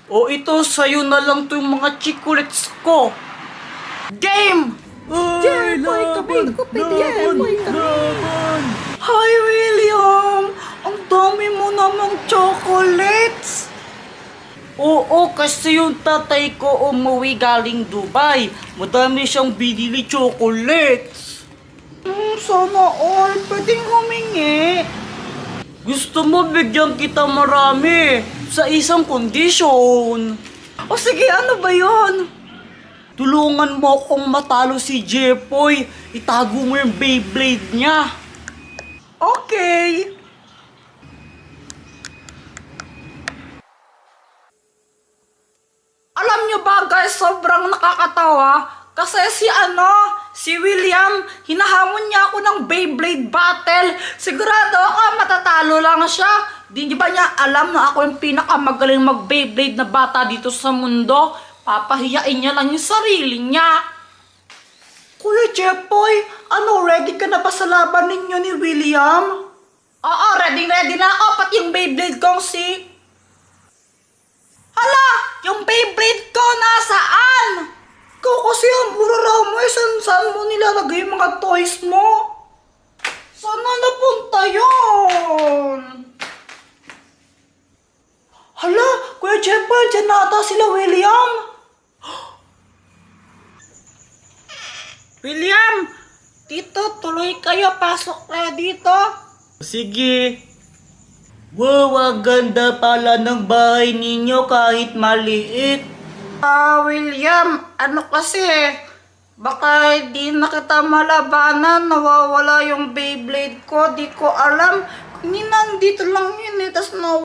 O ito, sa'yo na lang to yung mga chocolates ko. Game! Ay, laban! Laban! Hi, William! Ang dami mo namang chocolates! Oo, kasi yung tatay ko umuwi galing Dubai. Madami siyang binili chocolates. Sana all. Pwedeng humingi. Gusto mo bigyan kita marami sa isang kondisyon. O sige, ano ba yon? Tulungan mo akong matalo si Jepoy. Itago mo yung Beyblade niya. Okay. Alam nyo ba guys, sobrang nakakatawa. Kasi si William, hinahamon niya ako ng Beyblade battle. Sigurado ako matatalo lang siya. Di ba niya alam na ako yung pinakamagaling mag-Beyblade na bata dito sa mundo? Papahiyain niya lang yung sarili niya. Kuya Jepoy, ready ka na ba sa laban ninyo ni William? Oo, ready na ako, pati yung Beyblade kong si... Hala! Yung Beyblade ko nasaan? Ikaw kasi ang mura mo saan mo nilalagay yung mga toys mo? Saan na napunta yun? Hala! Kuya Jepoy, dyan na ata sila William. William! Tito, tuloy kayo. Pasok kayo dito. Sige. Wow, ang ganda pala ng bahay ninyo kahit maliit. William, kasi, baka di na kita malabanan, nawawala yung Beyblade ko, di ko alam. Nandito lang yun tas nawala.